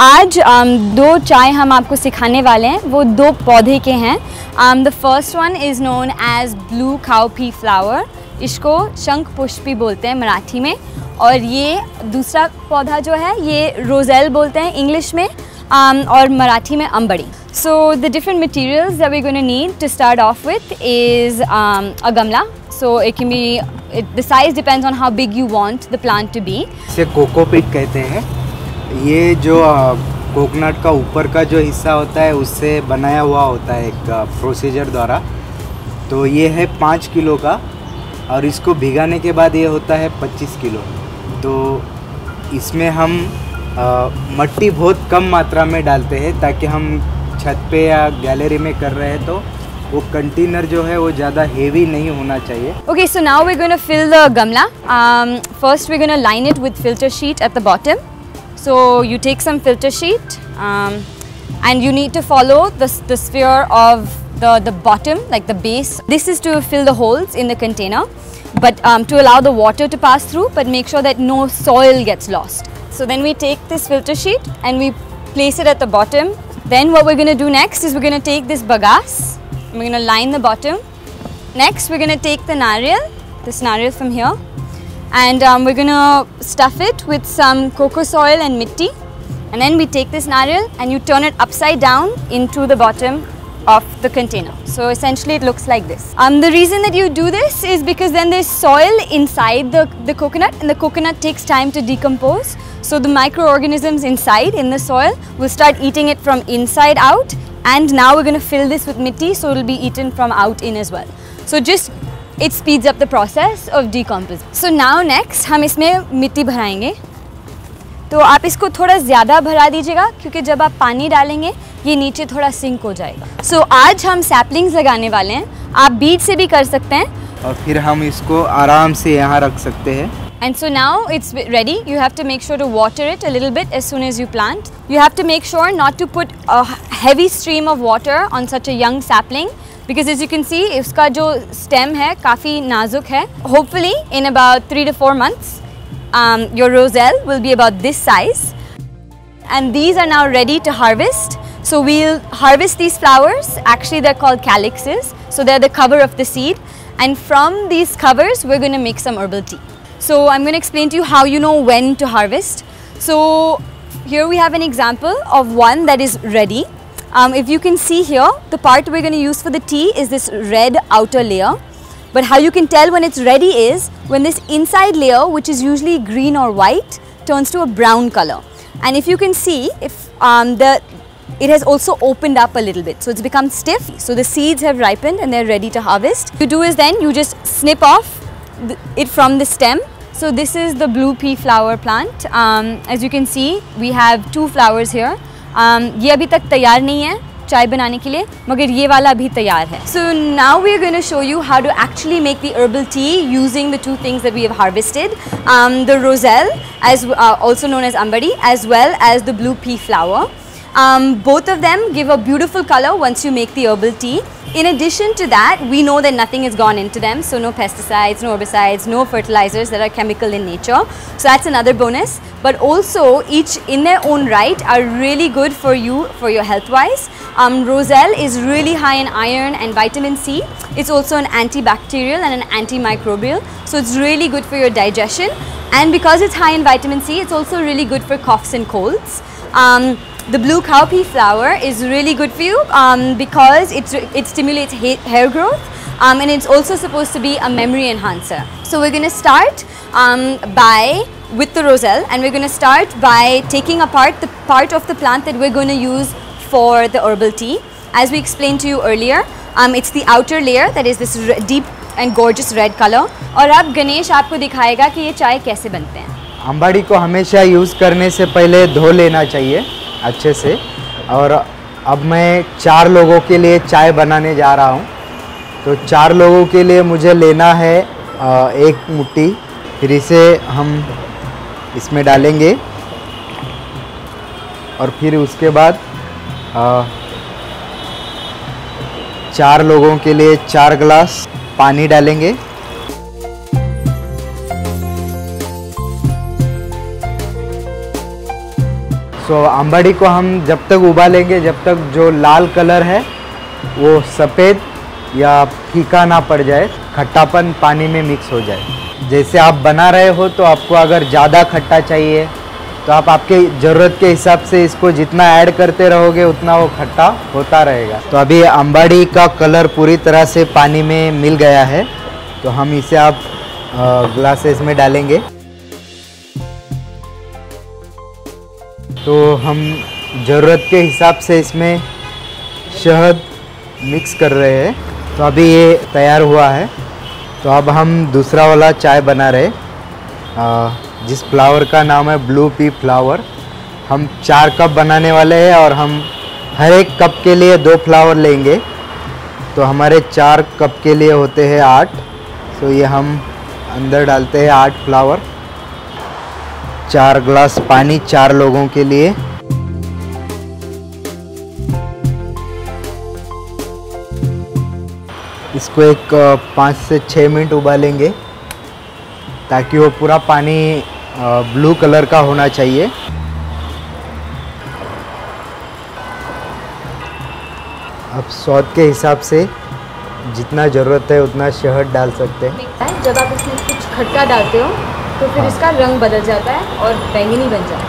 आज दो चाय हम आपको सिखाने वाले हैं, वो दो पौधे के हैं। The first one is known as blue cowpea flower, इसको शंख पुष्पी बोलते हैं मराठी में, और ये दूसरा पौधा जो है ये रोजेल बोलते हैं इंग्लिश में, और मराठी में अंबड़ी। So the different materials that we're going to need to start off with is a gamla. So it can be, the size depends on how big you want the plant to be. इसे cocopeat कहते हैं। ये जो coconut का ऊपर का जो हिस्सा होता है उससे बनाया हुआ होता है एक प्रोसीजर द्वारा। तो ये है 5 किलो का, और इसको भिगाने के बाद ये होता है 25 किलो। तो इसमें हम मट्टी बहुत कम मात्रा में डालते हैं, ताकि हम छत पे या गैलरी में कर रहे हैं तो वो कंटेनर जो है वो ज़्यादा हेवी नहीं होना चाहिए। Okay, so now we're going to fill the gamla. First we're going to line it with filter sheet at the bottom. So you take some filter sheet and you need to follow the sphere of the bottom, like the base. This is to fill the holes in the container, but to allow the water to pass through, but make sure that no soil gets lost. So then we take this filter sheet and we place it at the bottom. Then what we're going to do next is we're going to take this bagasse, we're going to line the bottom. Next we're going to take the nariyal, this nariyal from here, and we're going to stuff it with some coco soil and mitti, and then we take this nariyal and you turn it upside down into the bottom of the container. So essentially it looks like this. The reason that you do this is because then there's soil inside the coconut, and the coconut takes time to decompose. So the microorganisms inside in the soil will start eating it from inside out, and now we're going to fill this with mitti, so it will be eaten from out in as well. So just it speeds up the process of decomposition. So now next हम इसमें मिट्टी भराएंगे। तो आप इसको थोड़ा ज़्यादा भरा दीजिएगा, क्योंकि जब आप पानी डालेंगे ये नीचे थोड़ा सिंक हो जाएगा। So आज हम सैपलिंग्स लगाने वाले हैं, आप बीज से भी कर सकते हैं, और फिर हम इसको आराम से यहाँ रख सकते हैं। And so now it's ready. You have to make sure to water it a little bit as soon as you plant. You have to make sure not to put a heavy stream of water on such a young sapling, because as you can see इसका जो stem है काफ़ी नाजुक है। Hopefully in about 3 to 4 months your roselle will be about this size, and these are now ready to harvest. So we'll harvest these flowers. Actually they're called calyxes, so they're the cover of the seed, and from these covers we're going to make some herbal tea. So I'm going to explain to you how you know when to harvest. So here we have an example of one that is ready. If you can see here, the part we're going to use for the tea is this red outer layer. But how you can tell when it's ready is when this inside layer, which is usually green or white, turns to a brown color. And if you can see, if it has also opened up a little bit, so it's become stiff. So the seeds have ripened and they're ready to harvest. What you do is then you just snip off it from the stem. So this is the blue pea flower plant. As you can see, we have 2 flowers here. ये अभी तक तैयार नहीं है चाय बनाने के लिए, मगर ये वाला अभी तैयार है. So now we are going to show you how to actually make the herbal tea using the 2 things that we have harvested, the roselle, as also known as ambadi, as well as the blue pea flower. Both of them give a beautiful color once you make the herbal tea. In addition to that, we know that nothing has gone into them, so no pesticides, no herbicides, no fertilizers that are chemical in nature. So that's another bonus. But also, each in their own right are really good for you, for your health wise. Roselle is really high in iron and vitamin C. It's also an antibacterial and an antimicrobial, so it's really good for your digestion. And because it's high in vitamin C, it's also really good for coughs and colds. The blue cowpea flower is really good for you because it stimulates hair growth, and it's also supposed to be a memory enhancer. So we're going to start with the roselle, and we're going to start by taking apart the part of the plant that we're going to use for the herbal tea. As we explained to you earlier, it's the outer layer that is this deep and gorgeous red color. और अब गणेश आपको दिखाएगा कि ये चाय कैसे बनते हैं। अंबाड़ी को हमेशा यूज़ करने से पहले धो लेना चाहिए अच्छे से। और अब मैं 4 लोगों के लिए चाय बनाने जा रहा हूँ। तो 4 लोगों के लिए मुझे लेना है 1 मुट्ठी। फिर इसे हम इसमें डालेंगे, और फिर उसके बाद 4 लोगों के लिए 4 गिलास पानी डालेंगे। सो अंबाड़ी को हम जब तक उबालेंगे जब तक जो लाल कलर है वो सफ़ेद या फीका ना पड़ जाए, खट्टापन पानी में मिक्स हो जाए। जैसे आप बना रहे हो तो आपको अगर ज़्यादा खट्टा चाहिए तो आप आपके ज़रूरत के हिसाब से इसको जितना ऐड करते रहोगे उतना वो खट्टा होता रहेगा। तो अभी अंबाड़ी का कलर पूरी तरह से पानी में मिल गया है, तो हम इसे आप ग्लासेस में डालेंगे। तो हम ज़रूरत के हिसाब से इसमें शहद मिक्स कर रहे हैं। तो अभी ये तैयार हुआ है। तो अब हम दूसरा वाला चाय बना रहे, जिस फ्लावर का नाम है ब्लू पी फ्लावर। हम 4 कप बनाने वाले हैं और हम हर एक कप के लिए 2 फ्लावर लेंगे, तो हमारे 4 कप के लिए होते हैं 8। तो ये हम अंदर डालते हैं 8 फ्लावर। 4 ग्लास पानी 4 लोगों के लिए। इसको एक 5 से 6 मिनट उबालेंगे ताकि वो पूरा पानी ब्लू कलर का होना चाहिए। अब स्वाद के हिसाब से जितना ज़रूरत है उतना शहद डाल सकते हैं। जब आप इसमें कुछ खट्टा डालते हो तो फिर इसका रंग बदल जाता है और बैंगनी बन जाता है।